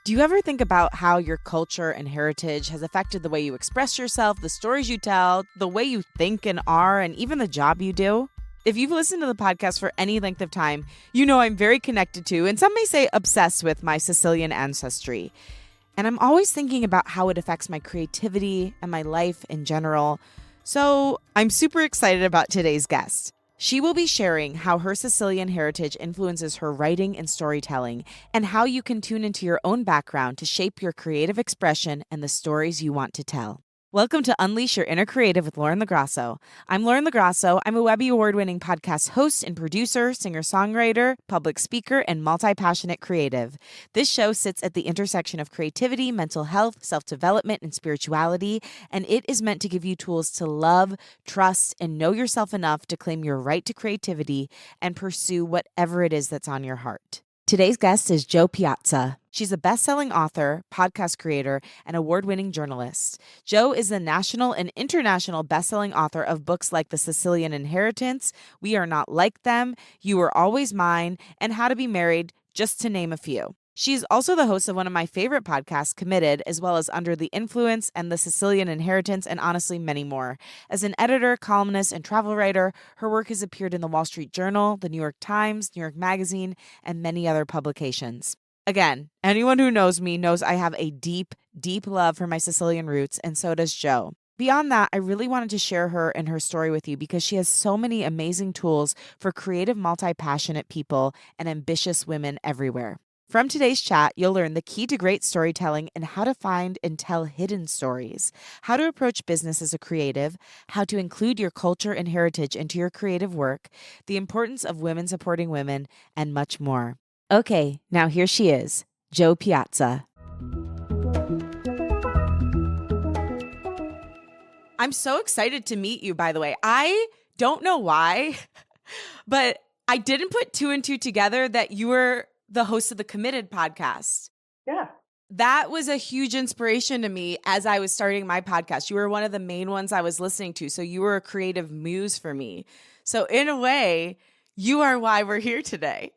Do you ever think about how your culture and heritage has affected the way you express yourself, the stories you tell, the way you think and are, and even the job you do? If you've listened to the podcast for any length of time, you know I'm very connected to, and some may say obsessed with, my Sicilian ancestry. And I'm always thinking about how it affects my creativity and my life in general. So I'm super excited about today's guest. She will be sharing how her Sicilian heritage influences her writing and storytelling, and how you can tune into your own background to shape your creative expression and the stories you want to tell. Welcome to Unleash Your Inner Creative with Lauren LoGrasso. I'm Lauren LoGrasso. I'm a Webby Award-winning podcast host and producer, singer-songwriter, public speaker, and multi-passionate creative. This show sits at the intersection of creativity, mental health, self-development, and spirituality, and it is meant to give you tools to love, trust, and know yourself enough to claim your right to creativity and pursue whatever it is that's on your heart. Today's guest is Jo Piazza. She's a best-selling author, podcast creator, and award-winning journalist. Jo is the national and international best-selling author of books like The Sicilian Inheritance, We Are Not Like Them, You Were Always Mine, and How to Be Married, just to name a few. She's also the host of one of my favorite podcasts, Committed, as well as Under the Influence and The Sicilian Inheritance, and honestly, many more. As an editor, columnist, and travel writer, her work has appeared in the Wall Street Journal, the New York Times, New York Magazine, and many other publications. Again, anyone who knows me knows I have a deep, deep love for my Sicilian roots, and so does Jo. Beyond that, I really wanted to share her and her story with you because she has so many amazing tools for creative, multi-passionate people and ambitious women everywhere. From today's chat, you'll learn the key to great storytelling and how to find and tell hidden stories, how to approach business as a creative, how to include your culture and heritage into your creative work, the importance of women supporting women, and much more. Okay, now here she is, Jo Piazza. I'm so excited to meet you, by the way. I don't know why, but I didn't put two and two together that you were the host of the Committed podcast. Yeah. That was a huge inspiration to me as I was starting my podcast. You were one of the main ones I was listening to, so you were a creative muse for me. So in a way, you are why we're here today.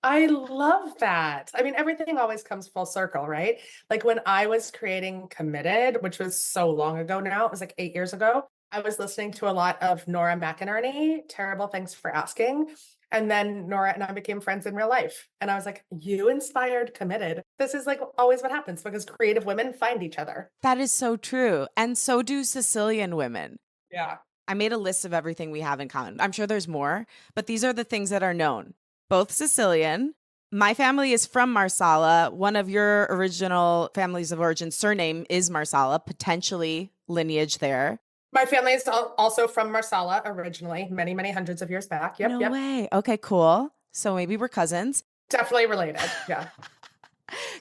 I love that. I mean, everything always comes full circle, right? Like when I was creating Committed, which was so long ago now, it was like 8 years ago, I was listening to a lot of Nora McInerney, Terrible Thanks for Asking. And then Nora and I became friends in real life. And I was like, you inspired Committed. This is like always what happens because creative women find each other. That is so true. And so do Sicilian women. Yeah. I made a list of everything we have in common. I'm sure there's more, but these are the things that are known. Both Sicilian. My family is from Marsala. One of your original families of origin surname is Marsala, potentially lineage there. My family is also from Marsala originally, many, many hundreds of years back. Yep. No way. Okay, cool. So maybe we're cousins. Definitely related. Yeah.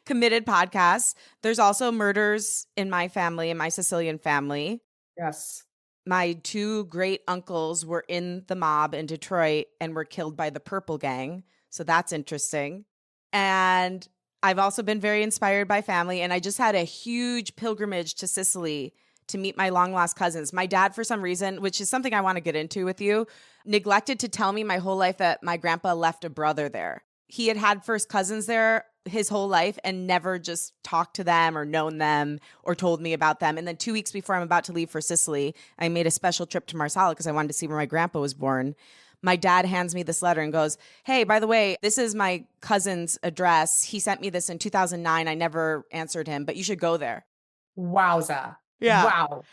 Committed podcasts. There's also murders in my family, in my Sicilian family. Yes. My two great uncles were in the mob in Detroit and were killed by the Purple Gang. So that's interesting. And I've also been very inspired by family. And I just had a huge pilgrimage to Sicily to meet my long lost cousins. My dad, for some reason, which is something I want to get into with you, neglected to tell me my whole life that my grandpa left a brother there. He had first cousins there his whole life and never just talked to them or known them or told me about them. And then 2 weeks before I'm about to leave for Sicily, I made a special trip to Marsala because I wanted to see where my grandpa was born. My dad hands me this letter and goes, hey, by the way, this is my cousin's address. He sent me this in 2009. I never answered him, but you should go there. Wowza. Yeah. Wow.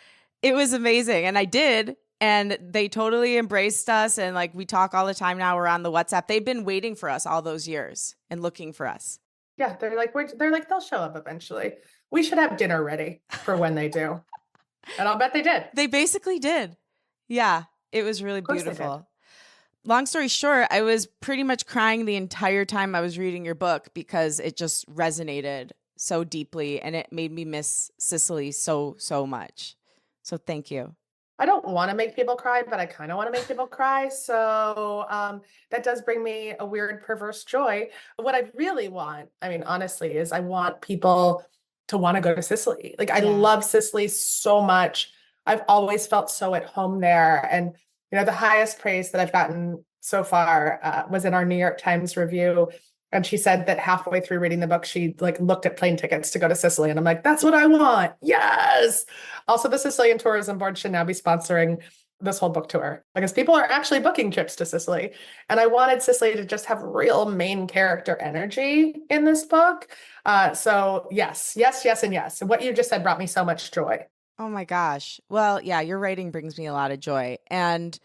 It was amazing. And I did. And they totally embraced us. And like we talk all the time now. We're on the WhatsApp. They've been waiting for us all those years and looking for us. Yeah. They're like, they'll show up eventually. We should have dinner ready for when they do. And I'll bet they did. They basically did. Yeah. It was really beautiful. Long story short, I was pretty much crying the entire time I was reading your book because it just resonated so deeply and it made me miss Sicily so, so much. So thank you. I don't want to make people cry, but I kind of want to make people cry. So that does bring me a weird, perverse joy. What I really want, I mean, honestly, is I want people to want to go to Sicily. Like I love Sicily so much. I've always felt so at home there. And, you know, the highest praise that I've gotten so far was in our New York Times review. And she said that halfway through reading the book, she like looked at plane tickets to go to Sicily. And I'm like, that's what I want. Yes. Also, the Sicilian Tourism Board should now be sponsoring this whole book tour because people are actually booking trips to Sicily. And I wanted Sicily to just have real main character energy in this book. So yes, yes, yes, and yes. And what you just said brought me so much joy. Oh my gosh. Well, yeah, your writing brings me a lot of joy. And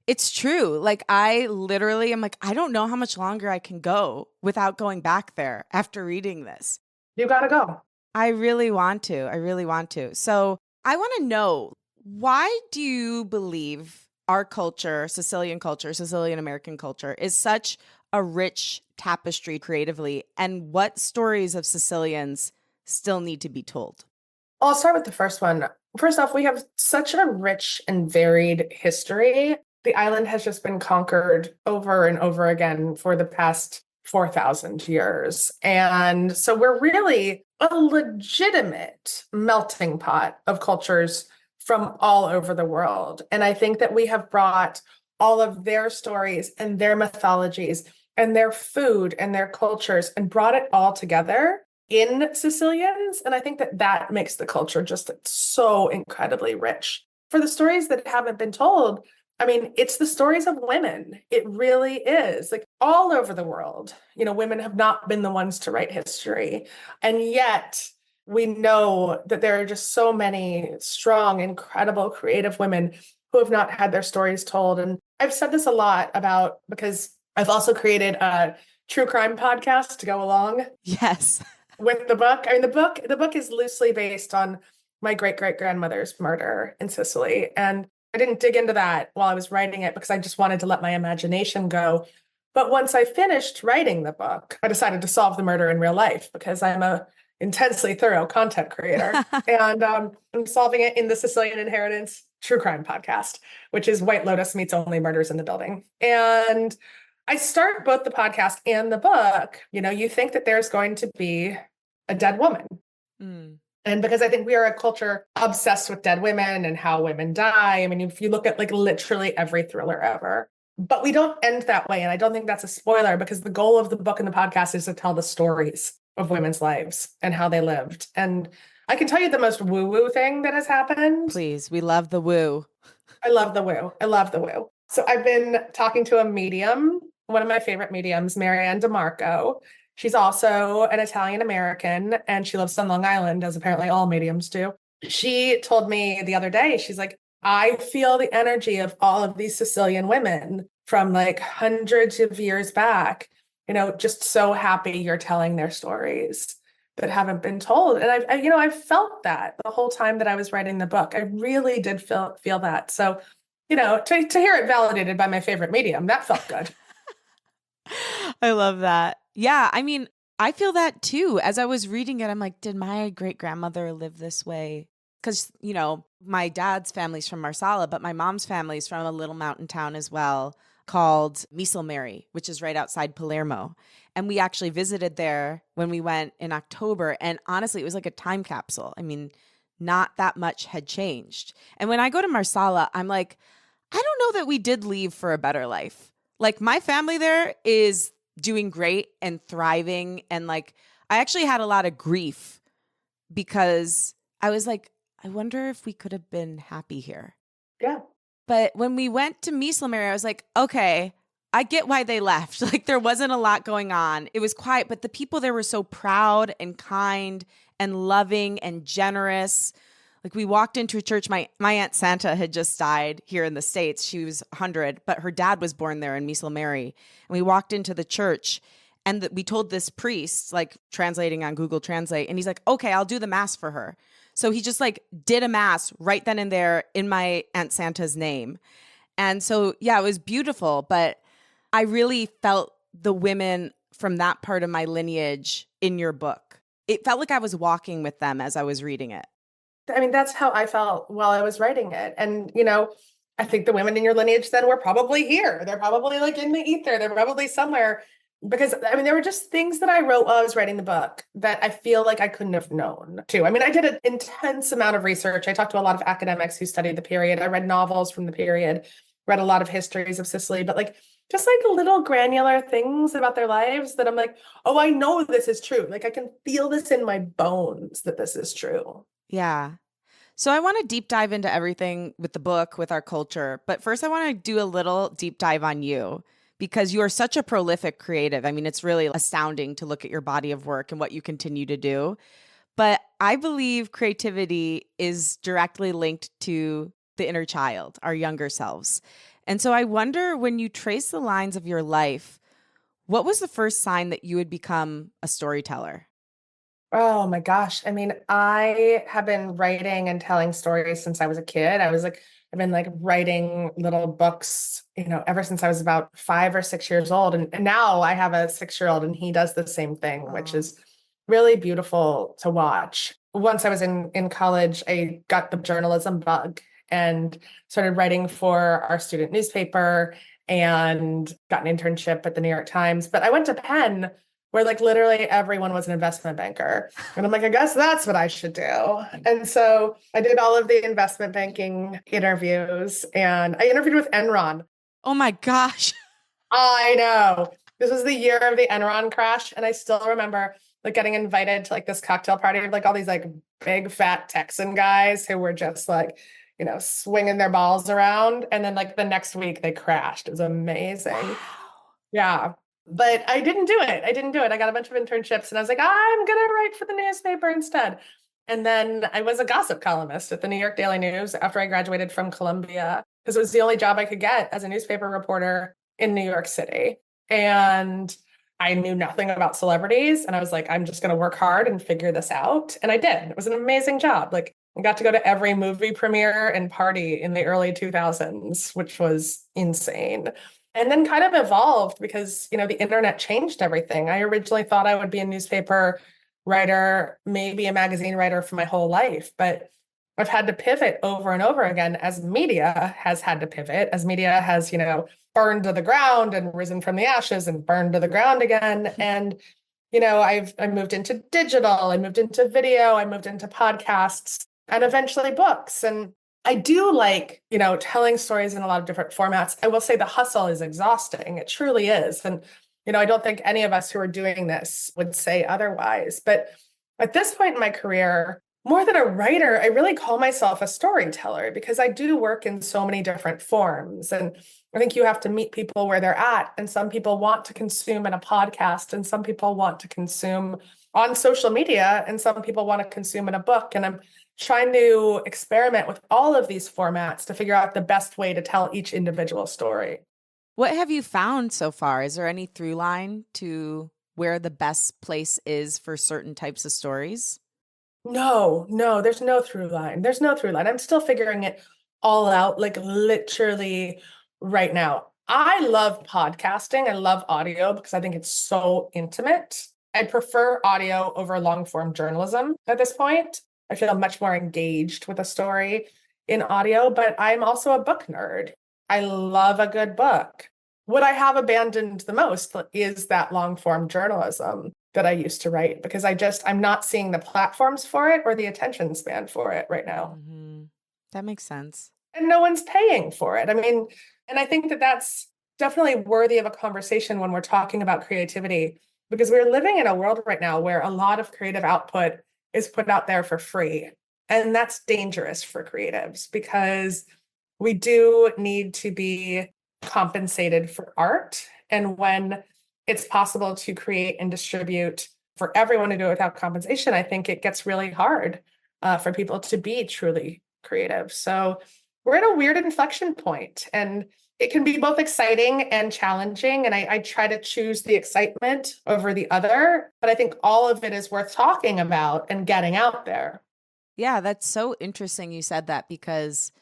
it's true. Like, I literally am like, I don't know how much longer I can go without going back there after reading this. You got to go. I really want to. I really want to. So I want to know, why do you believe our culture, Sicilian American culture, is such a rich tapestry creatively? And what stories of Sicilians still need to be told? I'll start with the first one. First off, we have such a rich and varied history. The island has just been conquered over and over again for the past 4,000 years. And so we're really a legitimate melting pot of cultures from all over the world. And I think that we have brought all of their stories and their mythologies and their food and their cultures and brought it all together in Sicilians. And I think that that makes the culture just so incredibly rich. For the stories that haven't been told, I mean, it's the stories of women. It really is. Like all over the world, women have not been the ones to write history. And yet we know that there are just so many strong, incredible, creative women who have not had their stories told. And I've said this a lot about, because I've also created a true crime podcast to go along. Yes. With the book. I mean, the book is loosely based on my great-great-grandmother's murder in Sicily. And I didn't dig into that while I was writing it because I just wanted to let my imagination go. But once I finished writing the book, I decided to solve the murder in real life because I'm a intensely thorough content creator. And I'm solving it in the Sicilian Inheritance True Crime Podcast, which is White Lotus meets Only Murders in the Building. And I start both the podcast and the book, you think that there's going to be a dead woman. Mm. And because I think we are a culture obsessed with dead women and how women die. I mean, if you look at like literally every thriller ever, but we don't end that way. And I don't think that's a spoiler because the goal of the book and the podcast is to tell the stories of women's lives and how they lived. And I can tell you the most woo-woo thing that has happened. Please, we love the woo. I love the woo. I love the woo. So I've been talking to a medium, one of my favorite mediums, Marianne DeMarco. She's also an Italian American and she lives on Long Island, as apparently all mediums do. She told me the other day, she's like, I feel the energy of all of these Sicilian women from like hundreds of years back, just so happy you're telling their stories that haven't been told. And I felt that the whole time that I was writing the book. I really did feel that. So, to hear it validated by my favorite medium, that felt good. I love that. Yeah, I mean, I feel that too. As I was reading it, I'm like, did my great-grandmother live this way? Because, my dad's family's from Marsala, but my mom's family's from a little mountain town as well called Mislmeri, which is right outside Palermo. And we actually visited there when we went in October. And honestly, it was like a time capsule. I mean, not that much had changed. And when I go to Marsala, I'm like, I don't know that we did leave for a better life. Like my family there is doing great and thriving. And like, I actually had a lot of grief because I was like, I wonder if we could have been happy here. Yeah. But when we went to Mislmeri, I was like, okay, I get why they left. Like there wasn't a lot going on. It was quiet, but the people there were so proud and kind and loving and generous. Like we walked into a church. My Aunt Santa had just died here in the States. She was 100, but her dad was born there in Mislmeri. And we walked into the church and we told this priest, like translating on Google Translate, and he's like, okay, I'll do the mass for her. So he just like did a mass right then and there in my Aunt Santa's name. And so, yeah, it was beautiful. But I really felt the women from that part of my lineage in your book. It felt like I was walking with them as I was reading it. I mean, that's how I felt while I was writing it. And, I think the women in your lineage then were probably here. They're probably like in the ether. They're probably somewhere. Because, I mean, there were just things that I wrote while I was writing the book that I feel like I couldn't have known too. I mean, I did an intense amount of research. I talked to a lot of academics who studied the period. I read novels from the period, read a lot of histories of Sicily. But like, just like little granular things about their lives that I'm like, oh, I know this is true. Like I can feel this in my bones that this is true. Yeah. So I want to deep dive into everything with the book, with our culture. But first, I want to do a little deep dive on you because you are such a prolific creative. I mean, it's really astounding to look at your body of work and what you continue to do. But I believe creativity is directly linked to the inner child, our younger selves. And so I wonder, when you trace the lines of your life, what was the first sign that you would become a storyteller? Oh my gosh. I mean, I have been writing and telling stories since I was a kid. I've been like writing little books, ever since I was about 5 or 6 years old. And now I have a 6-year-old and he does the same thing, which Oh. is really beautiful to watch. Once I was in college, I got the journalism bug and started writing for our student newspaper and got an internship at the New York Times. But I went to Penn where like literally everyone was an investment banker. And I'm like, I guess that's what I should do. And so I did all of the investment banking interviews and I interviewed with Enron. Oh my gosh. I know. This was the year of the Enron crash. And I still remember like getting invited to like this cocktail party of like all these like big fat Texan guys who were just like, swinging their balls around. And then like the next week they crashed. It was amazing. Wow. Yeah. But I didn't do it. I didn't do it. I got a bunch of internships and I was like, I'm going to write for the newspaper instead. And then I was a gossip columnist at the New York Daily News after I graduated from Columbia because it was the only job I could get as a newspaper reporter in New York City. And I knew nothing about celebrities. And I was like, I'm just going to work hard and figure this out. And I did. It was an amazing job. Like, I got to go to every movie premiere and party in the early 2000s, which was insane. And then kind of evolved because, the internet changed everything. I originally thought I would be a newspaper writer, maybe a magazine writer for my whole life, but I've had to pivot over and over again as media has had to pivot, as media has, burned to the ground and risen from the ashes and burned to the ground again. And, I moved into digital, I moved into video, I moved into podcasts and eventually books. And I do like, telling stories in a lot of different formats. I will say the hustle is exhausting. It truly is. And, I don't think any of us who are doing this would say otherwise. But at this point in my career, more than a writer, I really call myself a storyteller because I do work in so many different forms. And I think you have to meet people where they're at. And some people want to consume in a podcast, and some people want to consume on social media, and some people want to consume in a book. And I'm trying to experiment with all of these formats to figure out the best way to tell each individual story. What have you found so far? Is there any through line to where the best place is for certain types of stories? No, there's no through line. There's no through line. I'm still figuring it all out, like literally right now. I love podcasting. I love audio because I think it's so intimate. I prefer audio over long form journalism at this point. I feel much more engaged with a story in audio, but I'm also a book nerd. I love a good book. What I have abandoned the most is that long form journalism that I used to write because I'm not seeing the platforms for it or the attention span for it right now. Hmm. That makes sense. And no one's paying for it. I mean, and I think that that's definitely worthy of a conversation when we're talking about creativity because we're living in a world right now where a lot of creative output is put out there for free. And that's dangerous for creatives because we do need to be compensated for art. And when it's possible to create and distribute for everyone to do it without compensation, I think it gets really hard for people to be truly creative. So we're at a weird inflection point, and it can be both exciting and challenging. And I try to choose the excitement over the other, but I think all of it is worth talking about and getting out there. Yeah, that's so interesting you said that because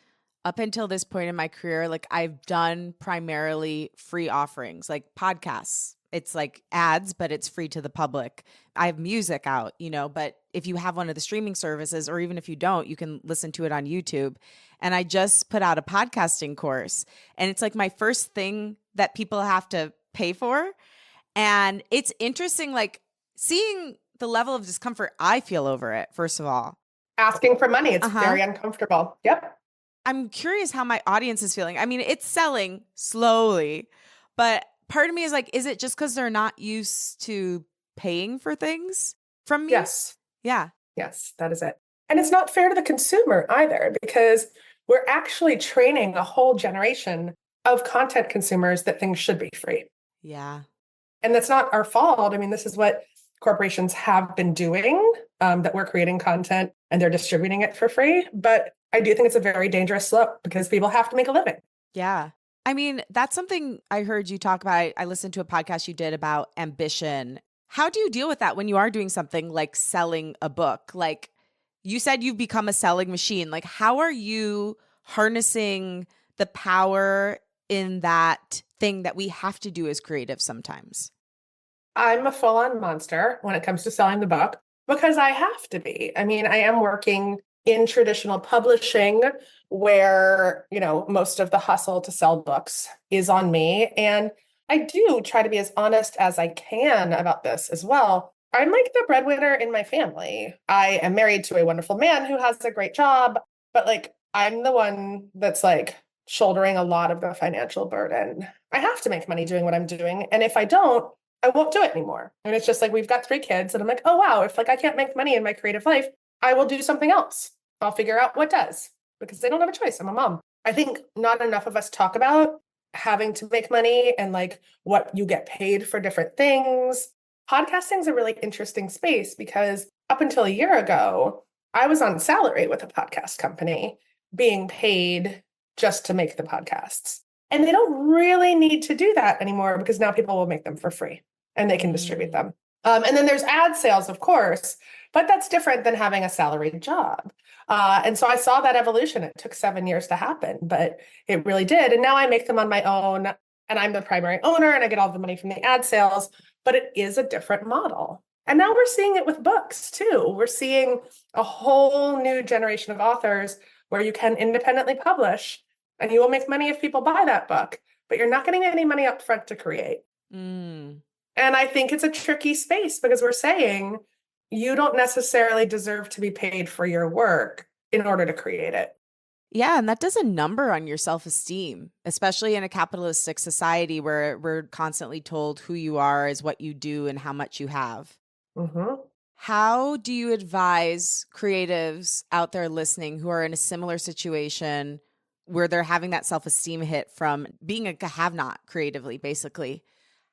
up until this point in my career, like I've done primarily free offerings, like podcasts. It's like ads, but it's free to the public. I have music out, but if you have one of the streaming services, or even if you don't, you can listen to it on YouTube. And I just put out a podcasting course, and it's like my first thing that people have to pay for. And it's interesting, like seeing the level of discomfort I feel over it, first of all. Asking for money, it's Uh-huh. very uncomfortable. Yep. I'm curious how my audience is feeling. I mean, it's selling slowly, But part of me is like, is it just because they're not used to paying for things from me? Yes. Yeah. Yes, that is it. And it's not fair to the consumer either, because we're actually training a whole generation of content consumers that things should be free. Yeah. And that's not our fault. I mean, this is what corporations have been doing, that we're creating content and they're distributing it for free. But I do think it's a very dangerous slope because people have to make a living. Yeah. I mean, that's something I heard you talk about. I listened to a podcast you did about ambition. How do you deal with that when you are doing something like selling a book? Like you said, you've become a selling machine. Like, how are you harnessing the power in that thing that we have to do as creatives sometimes? I'm a full on monster when it comes to selling the book because I have to be. I mean, I am working in traditional publishing where, most of the hustle to sell books is on me. And I do try to be as honest as I can about this as well. I'm like the breadwinner in my family. I am married to a wonderful man who has a great job, but like I'm the one that's like shouldering a lot of the financial burden. I have to make money doing what I'm doing. And if I don't, I won't do it anymore. And it's just like we've got 3 kids, and I'm like, oh wow, if like I can't make money in my creative life, I will do something else. I'll figure out what does, because they don't have a choice. I'm a mom. I think not enough of us talk about having to make money and like what you get paid for different things. Podcasting is a really interesting space because up until a year ago, I was on salary with a podcast company being paid just to make the podcasts. And they don't really need to do that anymore because now people will make them for free and they can distribute them. And then there's ad sales, of course, but that's different than having a salaried job. And so I saw that evolution. It took 7 years to happen, but it really did. And now I make them on my own and I'm the primary owner and I get all the money from the ad sales, but it is a different model. And now we're seeing it with books too. We're seeing a whole new generation of authors where you can independently publish and you will make money if people buy that book, but you're not getting any money up front to create. Mm. And I think it's a tricky space because we're saying you don't necessarily deserve to be paid for your work in order to create it. Yeah, and that does a number on your self-esteem, especially in a capitalistic society where we're constantly told who you are is what you do and how much you have. Mm-hmm. How do you advise creatives out there listening who are in a similar situation where they're having that self-esteem hit from being a have-not creatively, basically?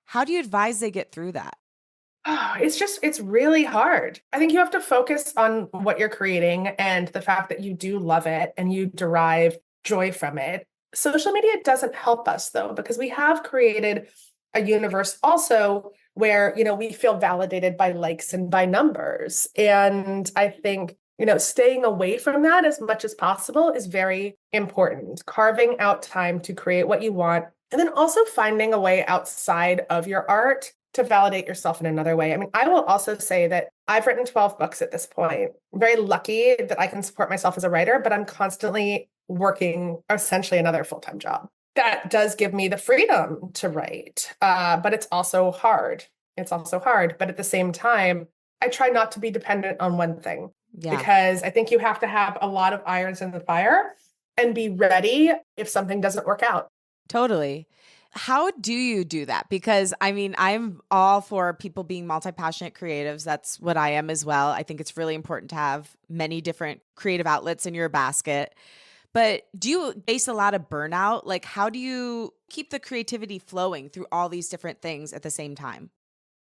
How do you advise they get through that? Oh, it's really hard. I think you have to focus on what you're creating and the fact that you do love it and you derive joy from it. Social media doesn't help us though, because we have created a universe also where, we feel validated by likes and by numbers. And I think, staying away from that as much as possible is very important. Carving out time to create what you want, and then also finding a way outside of your art to validate yourself in another way. I mean, I will also say that I've written 12 books at this point. I'm very lucky that I can support myself as a writer, but I'm constantly working essentially another full-time job. That does give me the freedom to write, but it's also hard. It's also hard. But at the same time, I try not to be dependent on one thing because I think you have to have a lot of irons in the fire and be ready if something doesn't work out. Totally. How do you do that? Because I mean, I'm all for people being multi-passionate creatives. That's what I am as well. I think it's really important to have many different creative outlets in your basket. But do you face a lot of burnout? Like, how do you keep the creativity flowing through all these different things at the same time?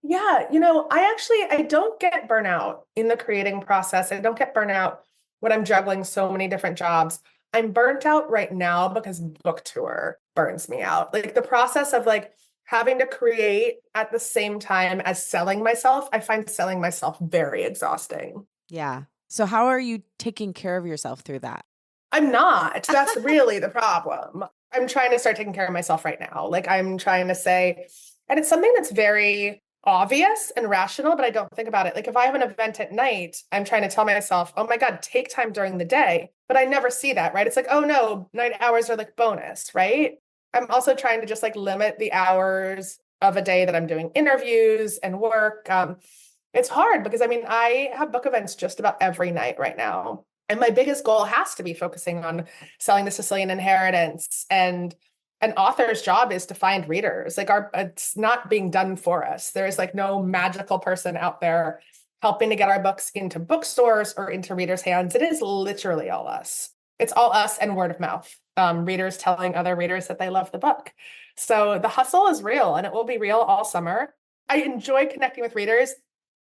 Yeah, I don't get burnout in the creating process. I don't get burnout when I'm juggling so many different jobs. I'm burnt out right now because book tour burns me out. Like the process of like having to create at the same time as selling myself, I find selling myself very exhausting. Yeah. So how are you taking care of yourself through that? I'm not. That's really the problem. I'm trying to start taking care of myself right now. Like I'm trying to say, and it's something that's very obvious and rational, but I don't think about it. Like if I have an event at night, I'm trying to tell myself, oh my God, take time during the day. But I never see that, right? It's like, oh no, night hours are like bonus, right? I'm also trying to just like limit the hours of a day that I'm doing interviews and work. It's hard because I mean, I have book events just about every night right now. And my biggest goal has to be focusing on selling the Sicilian Inheritance and an author's job is to find readers. Like it's not being done for us. There's like no magical person out there helping to get our books into bookstores or into readers' hands. It is literally all us. It's all us and word of mouth. Readers telling other readers that they love the book. So the hustle is real, and it will be real all summer. I enjoy connecting with readers.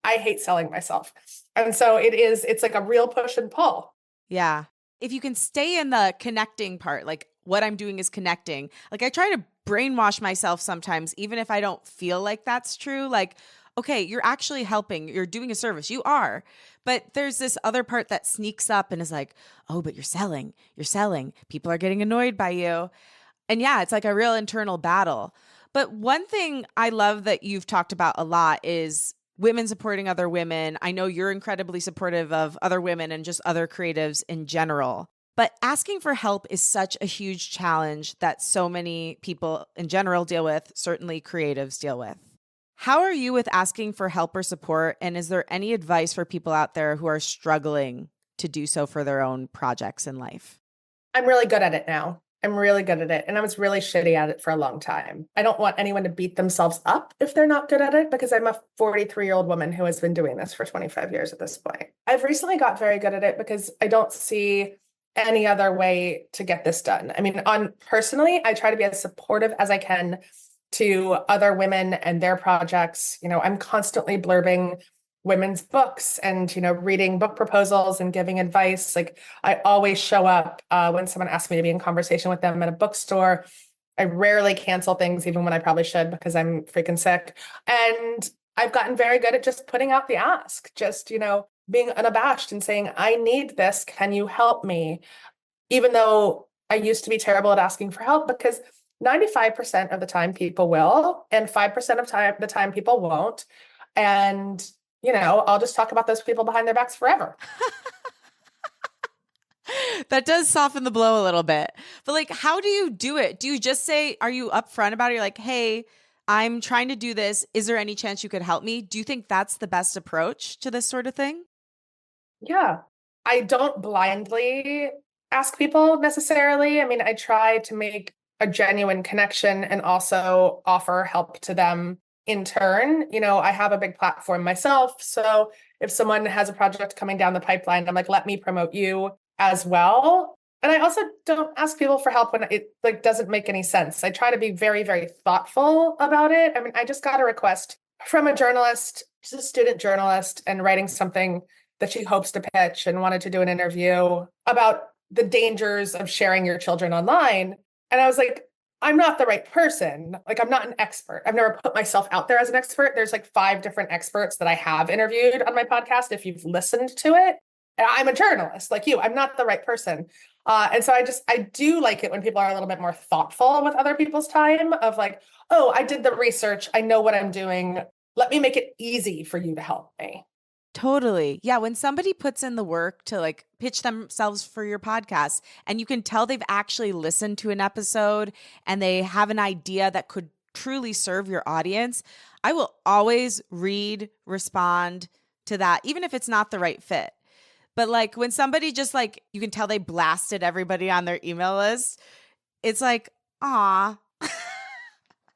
I hate selling myself. And so it's like a real push and pull. Yeah. If you can stay in the connecting part, like what I'm doing is connecting. Like I try to brainwash myself sometimes, even if I don't feel like that's true. Like, okay, you're actually helping. You're doing a service. You are. But there's this other part that sneaks up and is like, oh, but you're selling. You're selling. People are getting annoyed by you. And yeah, it's like a real internal battle. But one thing I love that you've talked about a lot is women supporting other women. I know you're incredibly supportive of other women and just other creatives in general. But asking for help is such a huge challenge that so many people in general deal with, certainly creatives deal with. How are you with asking for help or support? And is there any advice for people out there who are struggling to do so for their own projects in life? I'm really good at it now. I'm really good at it. And I was really shitty at it for a long time. I don't want anyone to beat themselves up if they're not good at it, because I'm a 43-year-old woman who has been doing this for 25 years at this point. I've recently got very good at it because I don't see any other way to get this done. I mean, personally, I try to be as supportive as I can to other women and their projects. I'm constantly blurbing women's books and, reading book proposals and giving advice. Like I always show up when someone asks me to be in conversation with them at a bookstore. I rarely cancel things, even when I probably should, because I'm freaking sick. And I've gotten very good at just putting out the ask, just, being unabashed and saying, I need this. Can you help me? Even though I used to be terrible at asking for help, because 95% of the time people will, and 5% of the time people won't. And I'll just talk about those people behind their backs forever. That does soften the blow a little bit. But like, how do you do it? Do you just say, are you upfront about it? You're like, hey, I'm trying to do this. Is there any chance you could help me? Do you think that's the best approach to this sort of thing? Yeah. I don't blindly ask people necessarily. I mean, I try to make a genuine connection and also offer help to them in turn. I have a big platform myself. So if someone has a project coming down the pipeline, I'm like, let me promote you as well. And I also don't ask people for help when it like doesn't make any sense. I try to be very, very thoughtful about it. I mean, I just got a request from a journalist, she's a student journalist, and writing something that she hopes to pitch, and wanted to do an interview about the dangers of sharing your children online. And I was like, I'm not the right person. Like, I'm not an expert. I've never put myself out there as an expert. There's like 5 different experts that I have interviewed on my podcast, if you've listened to it. And I'm a journalist like you. I'm not the right person. And so I do like it when people are a little bit more thoughtful with other people's time, of like, oh, I did the research. I know what I'm doing. Let me make it easy for you to help me. Totally. Yeah. When somebody puts in the work to like pitch themselves for your podcast, and you can tell they've actually listened to an episode and they have an idea that could truly serve your audience, I will always read, respond to that, even if it's not the right fit. But like when somebody just like, you can tell they blasted everybody on their email list, it's like, ah.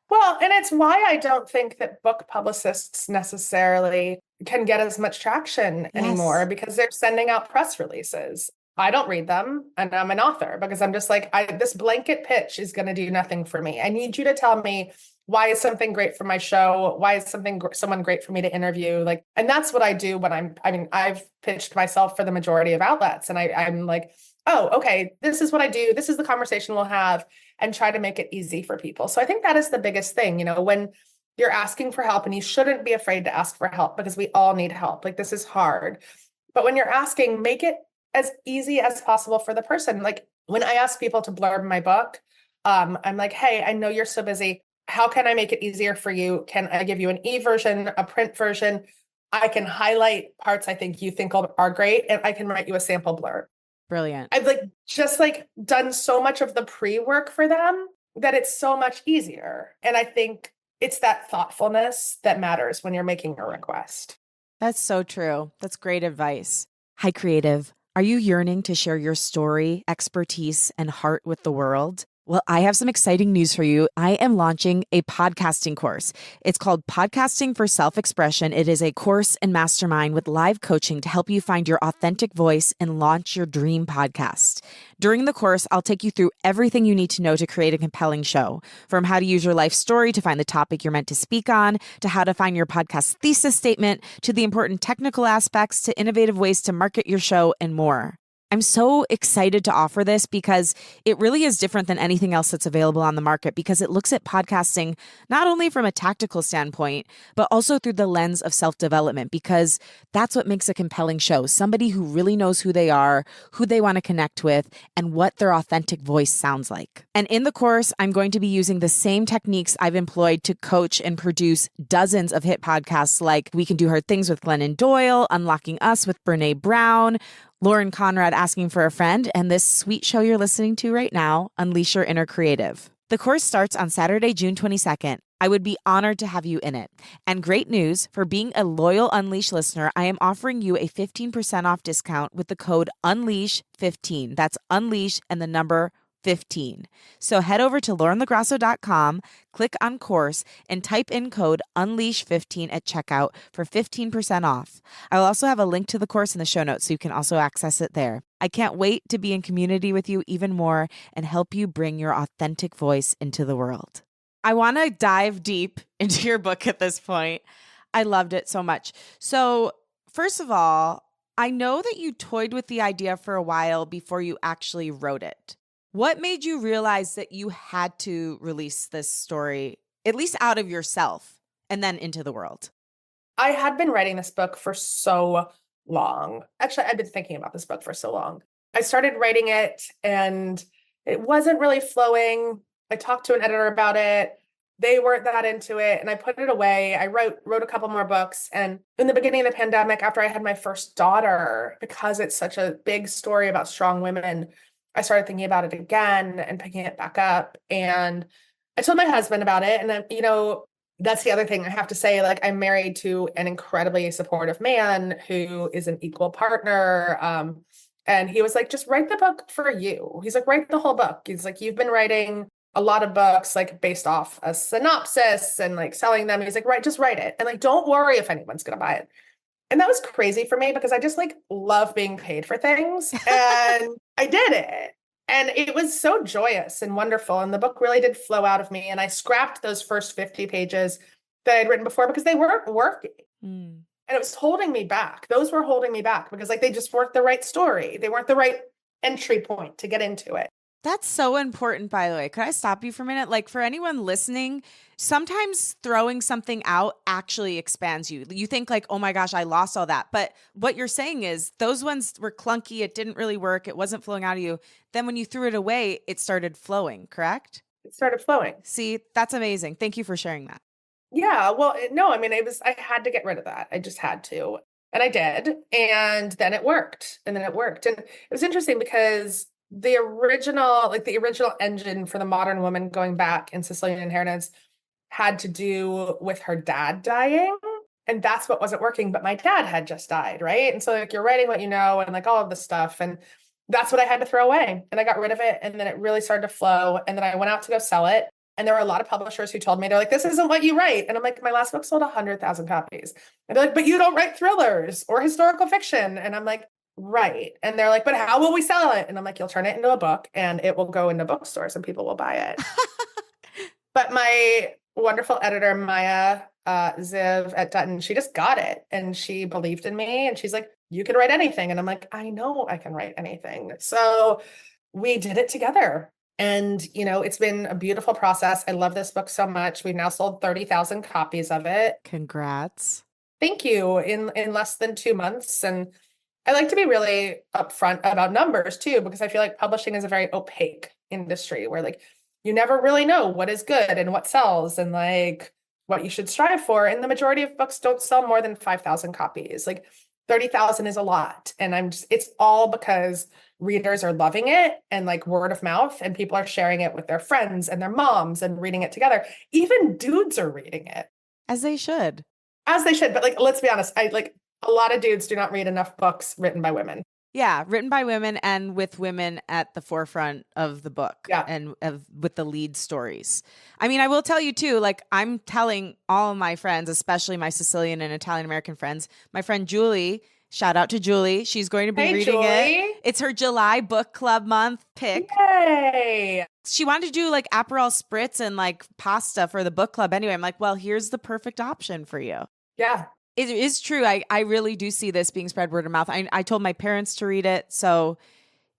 Well, and it's why I don't think that book publicists necessarily can get as much traction anymore, because they're sending out press releases. I don't read them, and I'm an author, because I'm just like, this blanket pitch is going to do nothing for me. I need you to tell me, why is something great for my show? Why is someone great for me to interview? Like, and that's what I do when I've pitched myself for the majority of outlets, and I'm like, oh, okay, this is what I do. This is the conversation we'll have, and try to make it easy for people. So I think that is the biggest thing, when you're asking for help, and you shouldn't be afraid to ask for help, because we all need help. Like, this is hard. But when you're asking, make it as easy as possible for the person. Like when I ask people to blurb my book, I'm like, hey, I know you're so busy. How can I make it easier for you? Can I give you an e-version, a print version? I can highlight parts I think you think are great, and I can write you a sample blurb. Brilliant. I've just done so much of the pre-work for them that it's so much easier. And I think it's that thoughtfulness that matters when you're making a request. That's so true. That's great advice. Hi, creative. Are you yearning to share your story, expertise, and heart with the world? Well, I have some exciting news for you. I am launching a podcasting course. It's called Podcasting for Self-Expression. It is a course and mastermind with live coaching to help you find your authentic voice and launch your dream podcast. During the course, I'll take you through everything you need to know to create a compelling show, from how to use your life story to find the topic you're meant to speak on, to how to find your podcast thesis statement, to the important technical aspects, to innovative ways to market your show, and more. I'm so excited to offer this because it really is different than anything else that's available on the market, because it looks at podcasting not only from a tactical standpoint, but also through the lens of self-development, because that's what makes a compelling show. Somebody who really knows who they are, who they want to connect with, and what their authentic voice sounds like. And in the course, I'm going to be using the same techniques I've employed to coach and produce dozens of hit podcasts like We Can Do Hard Things with Glennon Doyle, Unlocking Us with Brene Brown, Lauren Conrad Asking for a Friend, and this sweet show you're listening to right now, Unleash Your Inner Creative. The course starts on Saturday, June 22nd. I would be honored to have you in it. And great news, for being a loyal Unleash listener, I am offering you a 15% off discount with the code UNLEASH15. That's Unleash and the number 15. So head over to laurenlograsso.com, click on course, and type in code UNLEASH15 at checkout for 15% off. I'll also have a link to the course in the show notes so you can also access it there. I can't wait to be in community with you even more and help you bring your authentic voice into the world. I want to dive deep into your book at this point. I loved it so much. So, first of all, I know that you toyed with the idea for a while before you actually wrote it. What made you realize that you had to release this story, at least out of yourself, and then into the world? I had been writing this book for so long. Actually, I've been thinking about this book for so long. I started writing it and it wasn't really flowing. I talked to an editor about it. They weren't that into it, and I put it away. I wrote a couple more books. And in the beginning of the pandemic, after I had my first daughter, because it's such a big story about strong women, I started thinking about it again and picking it back up. And I told my husband about it. And that's the other thing I have to say. Like, I'm married to an incredibly supportive man who is an equal partner. And he was like, just write the book for you. He's like, write the whole book. He's like, you've been writing a lot of books, like based off a synopsis and like selling them. He's like, just write it. And like, don't worry if anyone's going to buy it. And that was crazy for me because I just like love being paid for things. And I did it. And it was so joyous and wonderful. And the book really did flow out of me. And I scrapped those first 50 pages that I'd written before because they weren't working. And it was holding me back. Those were holding me back because like they just weren't the right story. They weren't the right entry point to get into it. That's so important, by the way. Could I stop you for a minute? Like, for anyone listening, sometimes throwing something out actually expands you. You think like, oh my gosh, I lost all that. But what you're saying is those ones were clunky. It didn't really work. It wasn't flowing out of you. Then when you threw it away, it started flowing, correct? It started flowing. See, that's amazing. Thank you for sharing that. Yeah, well, no, I mean, I had to get rid of that. I just had to. And I did. And then it worked. And then it worked. And it was interesting because the original engine for the modern woman going back in Sicilian Inheritance had to do with her dad dying. And that's what wasn't working. But my dad had just died, right? And so like you're writing what you know and like all of this stuff. And that's what I had to throw away. And I got rid of it. And then it really started to flow. And then I went out to go sell it. And there were a lot of publishers who told me, they're like, this isn't what you write. And I'm like, my last book sold 100,000 copies. And they're like, but you don't write thrillers or historical fiction. And I'm like, right. And they're like, but how will we sell it? And I'm like, you'll turn it into a book and it will go into bookstores and people will buy it. But my wonderful editor, Maya Ziv at Dutton, she just got it and she believed in me. And she's like, you can write anything. And I'm like, I know I can write anything. So we did it together. And, it's been a beautiful process. I love this book so much. We've now sold 30,000 copies of it. Congrats. Thank you. In less than 2 months. And I like to be really upfront about numbers too, because I feel like publishing is a very opaque industry where like you never really know what is good and what sells and like what you should strive for. And the majority of books don't sell more than 5,000 copies. Like 30,000 is a lot. And it's all because readers are loving it and like word of mouth and people are sharing it with their friends and their moms and reading it together. Even dudes are reading it. As they should. But like, let's be honest. A lot of dudes do not read enough books written by women. Yeah, written by women and with women at the forefront of the book Yeah. and with the lead stories. I mean, I will tell you too, like I'm telling all of my friends, especially my Sicilian and Italian American friends, my friend Julie, shout out to Julie, she's going to be Hey, reading it. Julie. It's her July book club month pick. Yay. She wanted to do like Aperol spritz and like pasta for the book club anyway. I'm like, well, here's the perfect option for you. Yeah. It is true. I really do see this being spread word of mouth. I told my parents to read it. So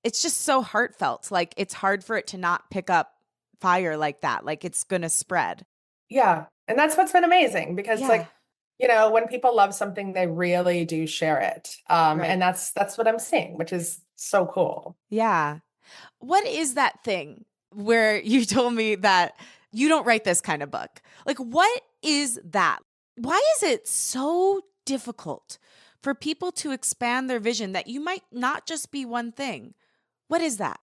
it's just so heartfelt. Like it's hard for it to not pick up fire like that. Like it's going to spread. Yeah. And that's what's been amazing because Yeah. like, when people love something, they really do share it. Right. And that's what I'm seeing, which is so cool. Yeah. What is that thing where you told me that you don't write this kind of book? Like, what is that? Why is it so difficult for people to expand their vision that you might not just be one thing? What is that?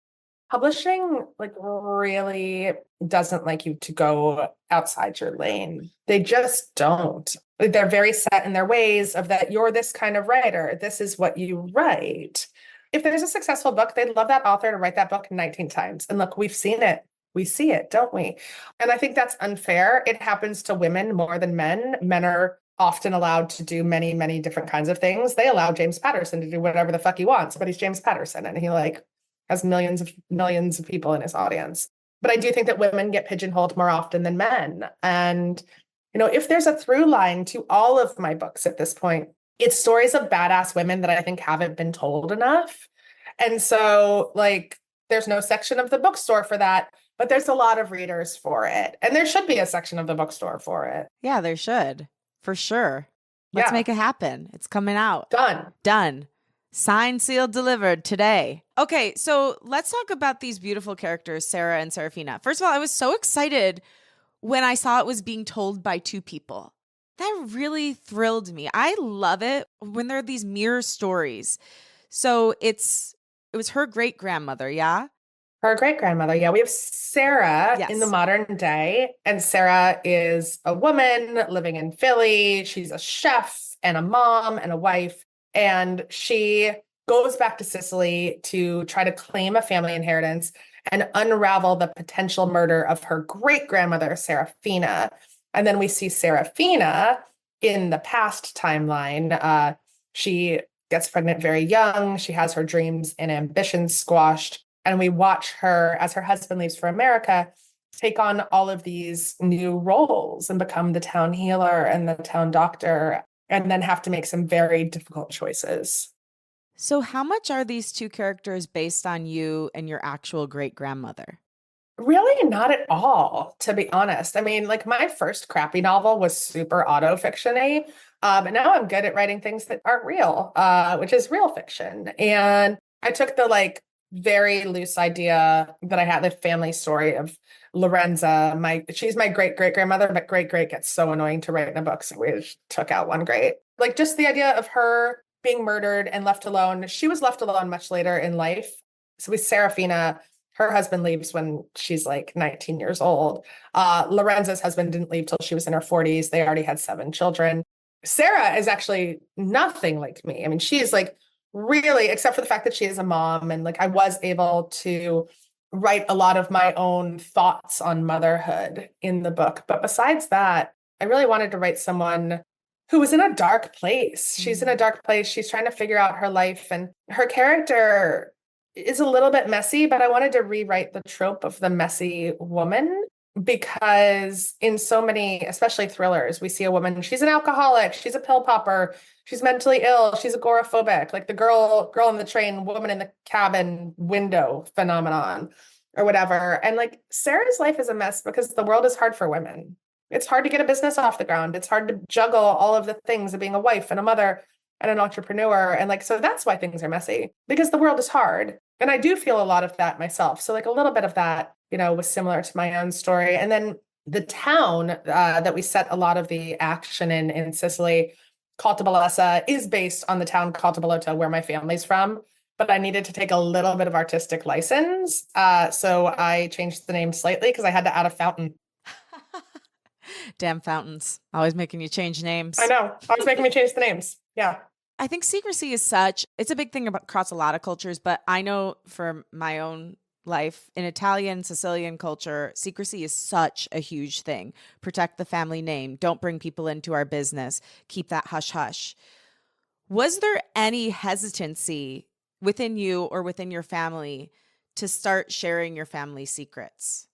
Publishing like really doesn't like you to go outside your lane. They just don't. They're very set in their ways of that you're this kind of writer. This is what you write. If there's a successful book, they'd love that author to write that book 19 times. And look, we've seen it. We see it, don't we? And I think that's unfair. It happens to women more than men. Men are often allowed to do many, many different kinds of things. They allow James Patterson to do whatever the fuck he wants, but he's James Patterson and he like has millions of people in his audience. But I do think that women get pigeonholed more often than men. And, if there's a through line to all of my books at this point, it's stories of badass women that I think haven't been told enough. And so, like, there's no section of the bookstore for that, but there's a lot of readers for it. And there should be a section of the bookstore for it. Yeah, there should. For sure. Let's Yeah. make it happen. It's coming out. Done. Done. Signed, sealed, delivered today. Okay, so let's talk about these beautiful characters, Sarah and Serafina. First of all, I was so excited when I saw it was being told by two people. That really thrilled me. I love it when there are these mirror stories. So it was her great grandmother, yeah? Her great grandmother. Yeah, we have Sarah in the Yes. modern day, and Sarah is a woman living in Philly. She's a chef and a mom and a wife, and she goes back to Sicily to try to claim a family inheritance and unravel the potential murder of her great grandmother, Serafina. And then we see Serafina in the past timeline. She gets pregnant very young. She has her dreams and ambitions squashed. And we watch her as her husband leaves for America take on all of these new roles and become the town healer and the town doctor, and then have to make some very difficult choices. So how much are these two characters based on you and your actual great grandmother? Really not at all, to be honest. I mean, like my first crappy novel was super auto-fiction-y, but now I'm good at writing things that aren't real, which is real fiction. And I took the like very loose idea that I had, the family story of Lorenza. She's my great great grandmother, but great great gets so annoying to write in a book, so we just took out one great. Like just the idea of her being murdered and left alone. She was left alone much later in life. So with Serafina, her husband leaves when she's like 19 years old. Lorenza's husband didn't leave till she was in her 40s. They already had 7 children. Sarah is actually nothing like me. I mean, she is like really, except for the fact that she is a mom, and like I was able to write a lot of my own thoughts on motherhood in the book. But besides that, I really wanted to write someone who was in a dark place. She's in a dark place. She's trying to figure out her life, and her character is a little bit messy, but I wanted to rewrite the trope of the messy woman, because in so many, especially thrillers, we see a woman, she's an alcoholic, she's a pill popper, she's mentally ill, she's agoraphobic, like the girl on the train, woman in the cabin window phenomenon or whatever. And like Sarah's life is a mess because the world is hard for women. It's hard to get a business off the ground. It's hard to juggle all of the things of being a wife and a mother and an entrepreneur. And like, so that's why things are messy, because the world is hard. And I do feel a lot of that myself. So like a little bit of that, was similar to my own story. And then the town that we set a lot of the action in Sicily, Caltabellessa, is based on the town Caltabellota, where my family's from. But I needed to take a little bit of artistic license. So I changed the name slightly because I had to add a fountain. Damn fountains. Always making you change names. I know. Always making me change the names. Yeah. I think secrecy is it's a big thing across a lot of cultures, but I know for my own life in Italian, Sicilian culture, secrecy is such a huge thing. Protect the family name. Don't bring people into our business. Keep that hush hush. Was there any hesitancy within you or within your family to start sharing your family secrets?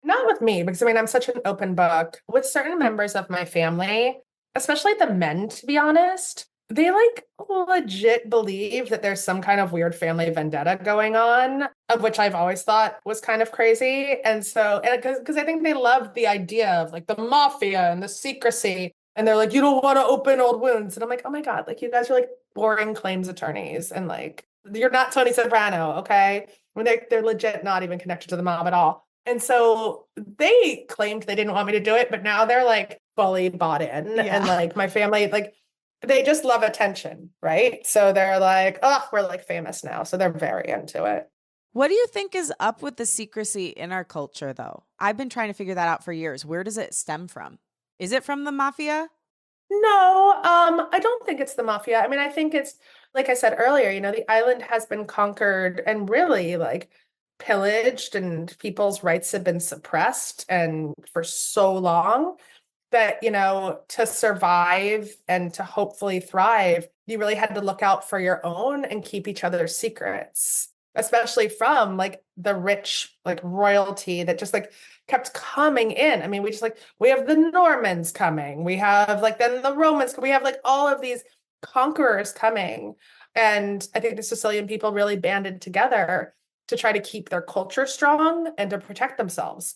Not with me, because I mean, I'm such an open book. With certain members of my family, especially the men, to be honest, they like legit believe that there's some kind of weird family vendetta going on, of which I've always thought was kind of crazy. And so, and because I think they love the idea of like the mafia and the secrecy. And they're like, you don't want to open old wounds. And I'm like, oh my God, like you guys are like boring claims attorneys. And like, you're not Tony Soprano, okay? When they're legit not even connected to the mob at all. And so they claimed they didn't want me to do it, but now they're like fully bought in. Yeah. And like my family, like they just love attention, right? So they're like, oh, we're like famous now. So they're very into it. What do you think is up with the secrecy in our culture, though? I've been trying to figure that out for years. Where does it stem from? Is it from the mafia? No, I don't think it's the mafia. I mean, I think it's like I said earlier, the island has been conquered and really like pillaged, and people's rights have been suppressed and for so long that, to survive and to hopefully thrive, you really had to look out for your own and keep each other's secrets, especially from like the rich, like royalty that just like kept coming in. I mean, we have the Normans coming, we have like then the Romans, we have like all of these conquerors coming. And I think the Sicilian people really banded together to try to keep their culture strong and to protect themselves.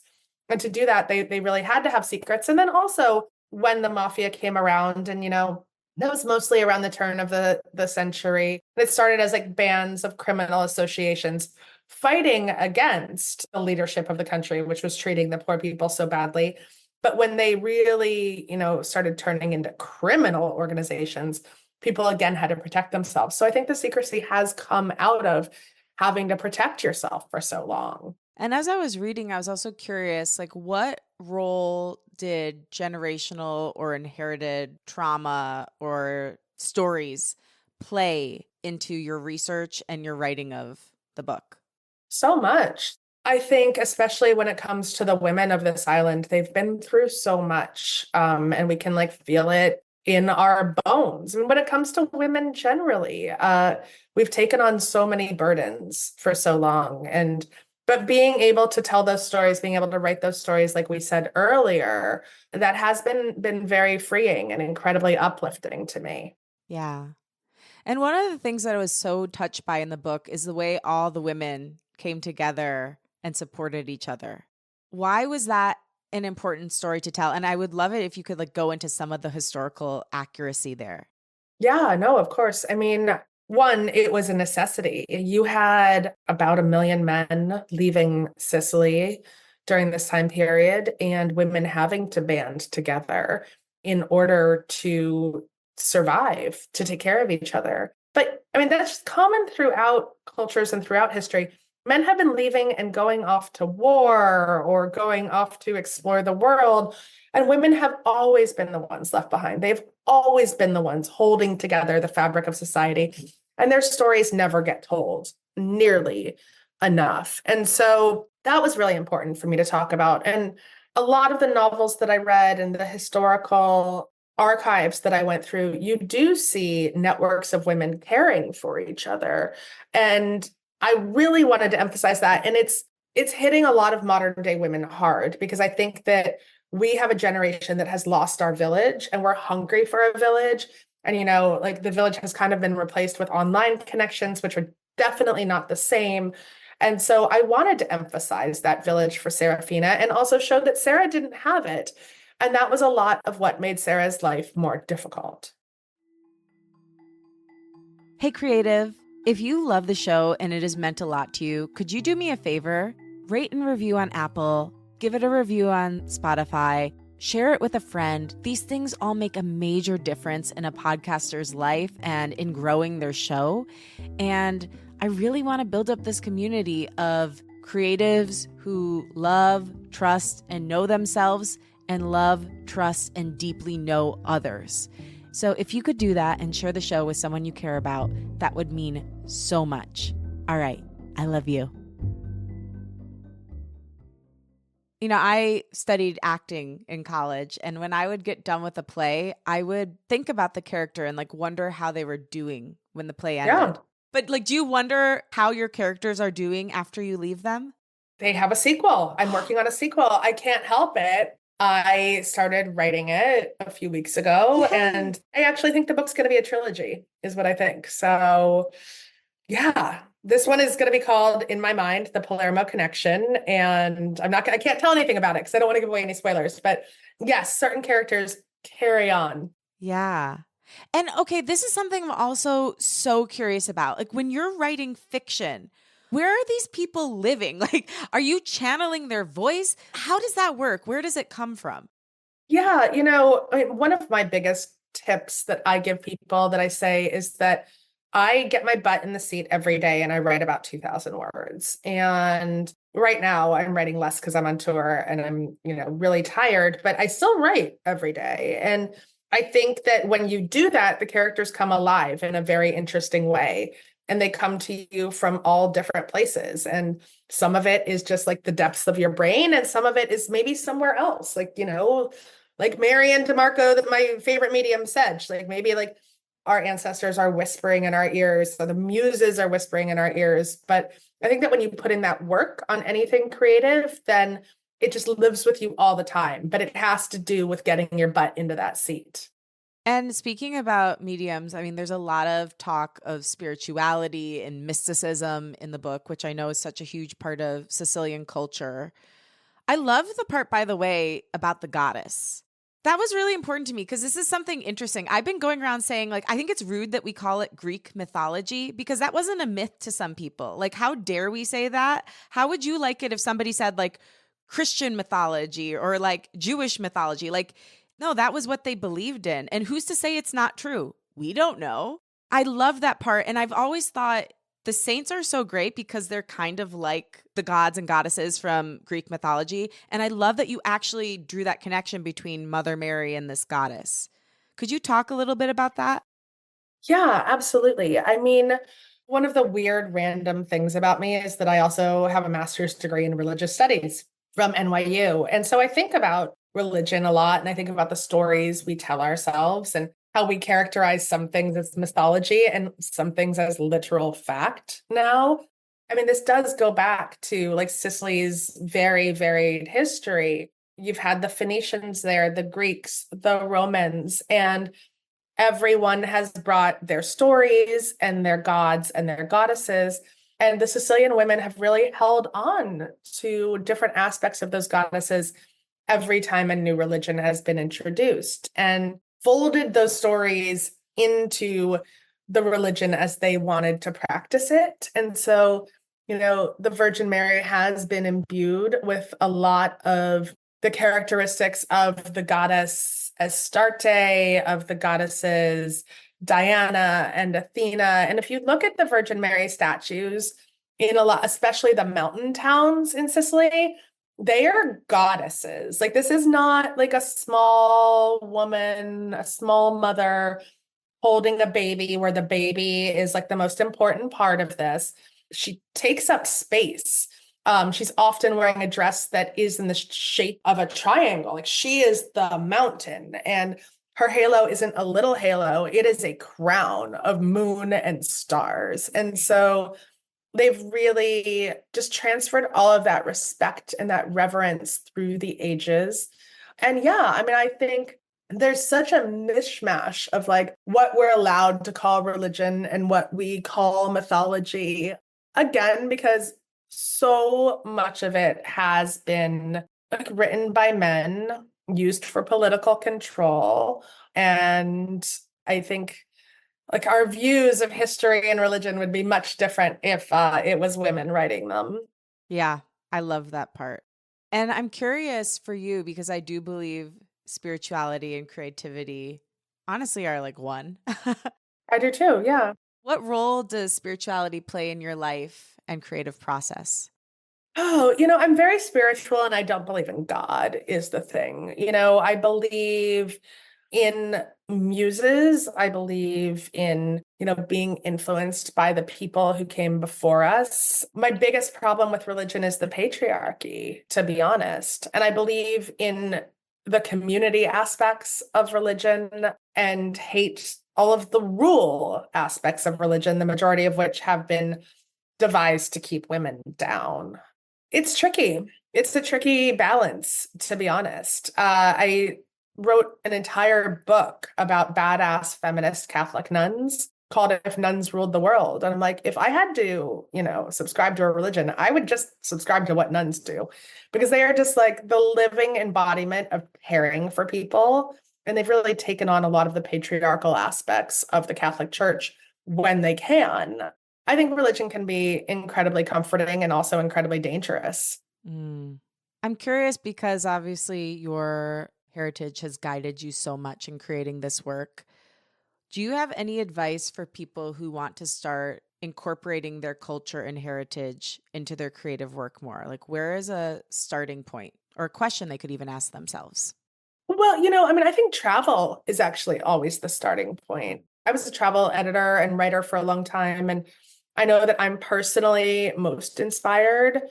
And to do that, they really had to have secrets. And then also when the mafia came around, and that was mostly around the turn of the century. It started as like bands of criminal associations fighting against the leadership of the country, which was treating the poor people so badly. But when they really, started turning into criminal organizations, people again had to protect themselves. So I think the secrecy has come out of having to protect yourself for so long. And as I was reading, I was also curious, like, what role did generational or inherited trauma or stories play into your research and your writing of the book? So much. I think, especially when it comes to the women of this island, they've been through so much, and we can like feel it in our bones. And when it comes to women generally, we've taken on so many burdens for so long, but being able to tell those stories, being able to write those stories, like we said earlier, that has been very freeing and incredibly uplifting to me. Yeah. And one of the things that I was so touched by in the book is the way all the women came together and supported each other. Why was that an important story to tell? And I would love it if you could like go into some of the historical accuracy there. Yeah, no, of course. I mean, one, it was a necessity. You had about 1 million men leaving Sicily during this time period, and women having to band together in order to survive, to take care of each other. But I mean, that's just common throughout cultures and throughout history. Men have been leaving and going off to war or going off to explore the world. And women have always been the ones left behind. They've always been the ones holding together the fabric of society. And their stories never get told nearly enough. And so that was really important for me to talk about. And a lot of the novels that I read and the historical archives that I went through, you do see networks of women caring for each other. And I really wanted to emphasize that. And it's hitting a lot of modern day women hard, because I think that we have a generation that has lost our village and we're hungry for a village. And, like the village has kind of been replaced with online connections, which are definitely not the same. And so I wanted to emphasize that village for Serafina and also show that Sarah didn't have it. And that was a lot of what made Sarah's life more difficult. Hey, creative. If you love the show and it has meant a lot to you, could you do me a favor? Rate and review on Apple, give it a review on Spotify, share it with a friend. These things all make a major difference in a podcaster's life and in growing their show. And I really want to build up this community of creatives who love, trust, and know themselves, and love, trust, and deeply know others. So if you could do that and share the show with someone you care about, that would mean so much. All right. I love you. You know, I studied acting in college, and when I would get done with a play, I would think about the character and like wonder how they were doing when the play Yeah. ended. But like, do you wonder how your characters are doing after you leave them? They have a sequel. I'm working on a sequel. I can't help it. I started writing it a few weeks ago, Yay. and I actually think the book's going to be a trilogy, is what I think. So, yeah, this one is going to be called, in my mind, The Palermo Connection. And I can't tell anything about it because I don't want to give away any spoilers. But yes, certain characters carry on. Yeah. And okay, this is something I'm also so curious about. Like when you're writing fiction, where are these people living? Like, are you channeling their voice? How does that work? Where does it come from? Yeah, I mean, one of my biggest tips that I give people that I say is that I get my butt in the seat every day and I write about 2,000 words. And right now I'm writing less because I'm on tour and I'm, really tired, but I still write every day. And I think that when you do that, the characters come alive in a very interesting way. And they come to you from all different places. And some of it is just like the depths of your brain, and some of it is maybe somewhere else. Like Marianne DeMarco, that my favorite medium, said, like maybe like our ancestors are whispering in our ears, so the muses are whispering in our ears. But I think that when you put in that work on anything creative, then it just lives with you all the time. But it has to do with getting your butt into that seat. And speaking about mediums, I mean, there's a lot of talk of spirituality and mysticism in the book, which I know is such a huge part of Sicilian culture. I love the part, by the way, about the goddess. That was really important to me because this is something interesting. I've been going around saying, like, I think it's rude that we call it Greek mythology because that wasn't a myth to some people. Like, how dare we say that? How would you like it if somebody said, like, Christian mythology or like Jewish mythology? Like, no, that was what they believed in. And who's to say it's not true? We don't know. I love that part. And I've always thought the saints are so great because they're kind of like the gods and goddesses from Greek mythology. And I love that you actually drew that connection between Mother Mary and this goddess. Could you talk a little bit about that? Yeah, absolutely. I mean, one of the weird random things about me is that I also have a master's degree in religious studies from NYU. And so I think about religion a lot, and I think about the stories we tell ourselves and how we characterize some things as mythology and some things as literal fact now. I mean, this does go back to like Sicily's very varied history. You've had the Phoenicians there, the Greeks, the Romans, and everyone has brought their stories and their gods and their goddesses. And the Sicilian women have really held on to different aspects of those goddesses every time a new religion has been introduced and folded those stories into the religion as they wanted to practice it. And so, the Virgin Mary has been imbued with a lot of the characteristics of the goddess Astarte, of the goddesses Diana and Athena. And if you look at the Virgin Mary statues in a lot, especially the mountain towns in Sicily, they are goddesses. Like, this is not like a small woman, a small mother holding a baby, where the baby is like the most important part of this. She takes up space. She's often wearing a dress that is in the shape of a triangle. Like, she is the mountain, and her halo isn't a little halo. It is a crown of moon and stars. And so they've really just transferred all of that respect and that reverence through the ages. And yeah, I mean, I think there's such a mishmash of like what we're allowed to call religion and what we call mythology. Again, because so much of it has been like written by men, used for political control. And I think like our views of history and religion would be much different if it was women writing them. Yeah, I love that part. And I'm curious for you because I do believe spirituality and creativity honestly are like one. I do too. Yeah. What role does spirituality play in your life and creative process? Oh, I'm very spiritual and I don't believe in God is the thing. I believe in muses. I believe in, being influenced by the people who came before us. My biggest problem with religion is the patriarchy, to be honest. And I believe in the community aspects of religion and hate all of the rule aspects of religion, the majority of which have been devised to keep women down. It's tricky. It's a tricky balance, to be honest. I wrote an entire book about badass feminist Catholic nuns called If Nuns Ruled the World. And I'm like, if I had to, subscribe to a religion, I would just subscribe to what nuns do because they are just like the living embodiment of caring for people. And they've really taken on a lot of the patriarchal aspects of the Catholic Church when they can. I think religion can be incredibly comforting and also incredibly dangerous. I'm curious because obviously your heritage has guided you so much in creating this work. Do you have any advice for people who want to start incorporating their culture and heritage into their creative work more? Like, where is a starting point or a question they could even ask themselves? Well, I think travel is actually always the starting point. I was a travel editor and writer for a long time, and I know that I'm personally most inspired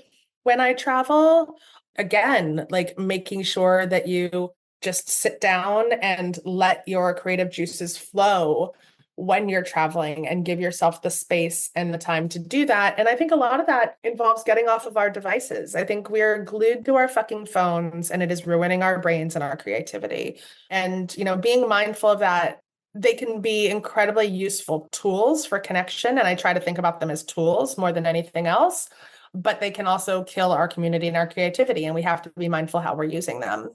when I travel. Again, like making sure that you just sit down and let your creative juices flow when you're traveling and give yourself the space and the time to do that. And I think a lot of that involves getting off of our devices. I think we're glued to our fucking phones and it is ruining our brains and our creativity. And, being mindful of that, they can be incredibly useful tools for connection. And I try to think about them as tools more than anything else, but they can also kill our community and our creativity. And we have to be mindful how we're using them.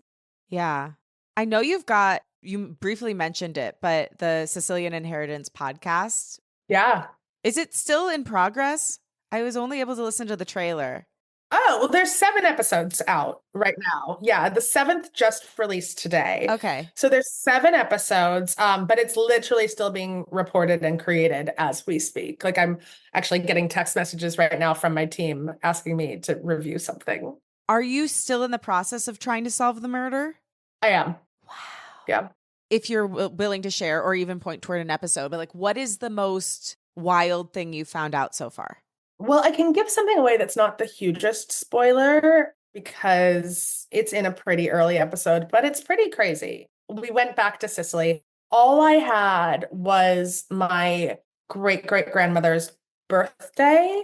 Yeah. I know you briefly mentioned it, but the Sicilian Inheritance podcast. Yeah. Is it still in progress? I was only able to listen to the trailer. Oh, well, there's 7 episodes out right now. Yeah, the 7th just released today. Okay. So there's 7 episodes, but it's literally still being reported and created as we speak. Like I'm actually getting text messages right now from my team asking me to review something. Are you still in the process of trying to solve the murder? I am. Wow. Yeah. If you're willing to share or even point toward an episode, but like, what is the most wild thing you found out so far? Well, I can give something away that's not the hugest spoiler because it's in a pretty early episode, but it's pretty crazy. We went back to Sicily. All I had was my great-great-grandmother's birthday,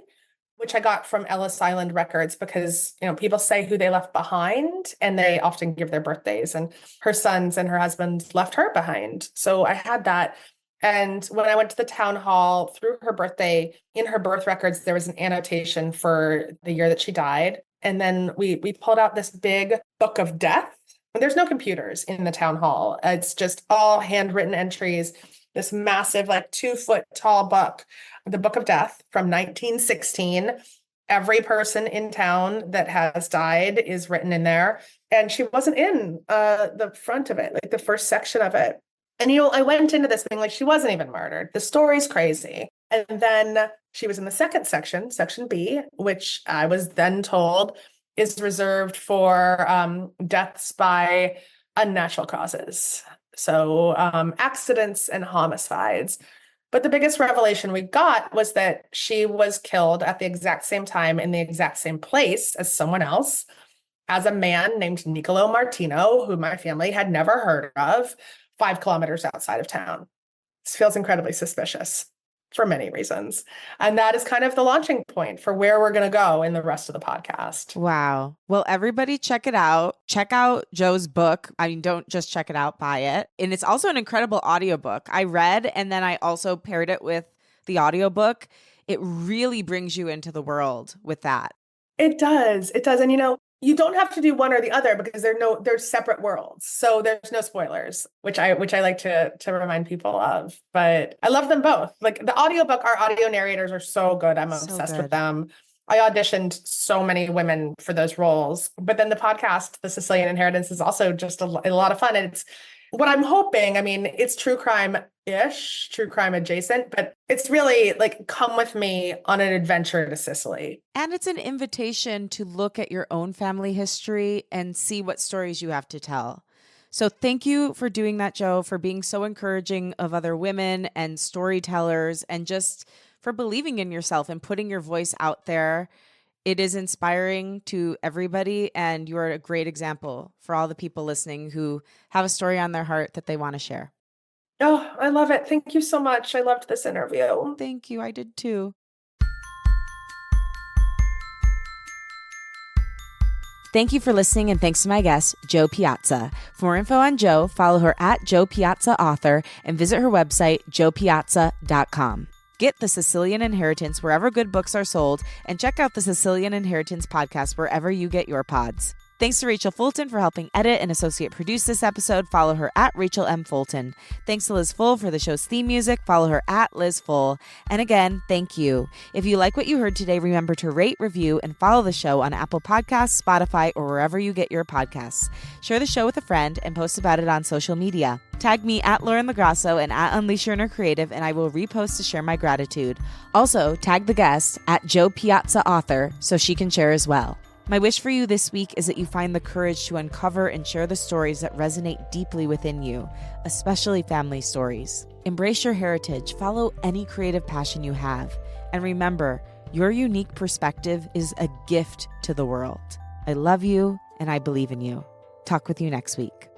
which I got from Ellis Island Records because, people say who they left behind and they often give their birthdays, and her sons and her husband left her behind. So I had that. And when I went to the town hall through her birthday, in her birth records, there was an annotation for the year that she died. And then we pulled out this big book of death. And there's no computers in the town hall. It's just all handwritten entries, this massive, like 2-foot tall book, the Book of Death from 1916. Every person in town that has died is written in there. And she wasn't in the front of it, like the first section of it. And, I went into this thing like she wasn't even murdered. The story's crazy. And then she was in the second section, section B, which I was then told is reserved for deaths by unnatural causes. So accidents and homicides. But the biggest revelation we got was that she was killed at the exact same time in the exact same place as someone else, as a man named Niccolo Martino, who my family had never heard of, 5 kilometers outside of town. This feels incredibly suspicious for many reasons. And that is kind of the launching point for where we're going to go in the rest of the podcast. Wow. Well, everybody check it out. Check out Joe's book. I mean, don't just check it out, buy it. And it's also an incredible audiobook. I read and then I also paired it with the audiobook. It really brings you into the world with that. It does. It does. And you don't have to do one or the other because they're separate worlds. So there's no spoilers, which I like to remind people of. But I love them both. Like the audiobook, our audio narrators are so good. I'm obsessed with them. I auditioned so many women for those roles. But then the podcast, The Sicilian Inheritance, is also just a lot of fun. And it's what I'm hoping. I mean, it's true crime-ish, true crime adjacent, but it's really like come with me on an adventure to Sicily. And it's an invitation to look at your own family history and see what stories you have to tell. So thank you for doing that, Joe, for being so encouraging of other women and storytellers, and just for believing in yourself and putting your voice out there. It is inspiring to everybody, and you are a great example for all the people listening who have a story on their heart that they want to share. Oh, I love it. Thank you so much. I loved this interview. Thank you. I did too. Thank you for listening, and thanks to my guest, Jo Piazza. For more info on Jo, follow her at Jo Piazza Author and visit her website, jopiazza.com. Get The Sicilian Inheritance wherever good books are sold, and check out the Sicilian Inheritance podcast wherever you get your pods. Thanks to Rachel Fulton for helping edit and associate produce this episode. Follow her at Rachel M. Fulton. Thanks to Liz Full for the show's theme music. Follow her at Liz Full. And again, thank you. If you like what you heard today, remember to rate, review, and follow the show on Apple Podcasts, Spotify, or wherever you get your podcasts. Share the show with a friend and post about it on social media. Tag me at Lauren LoGrasso and at Unleash Your Inner Creative, and I will repost to share my gratitude. Also, tag the guest at Jo Piazza Author so she can share as well. My wish for you this week is that you find the courage to uncover and share the stories that resonate deeply within you, especially family stories. Embrace your heritage, follow any creative passion you have, and remember, your unique perspective is a gift to the world. I love you, and I believe in you. Talk with you next week.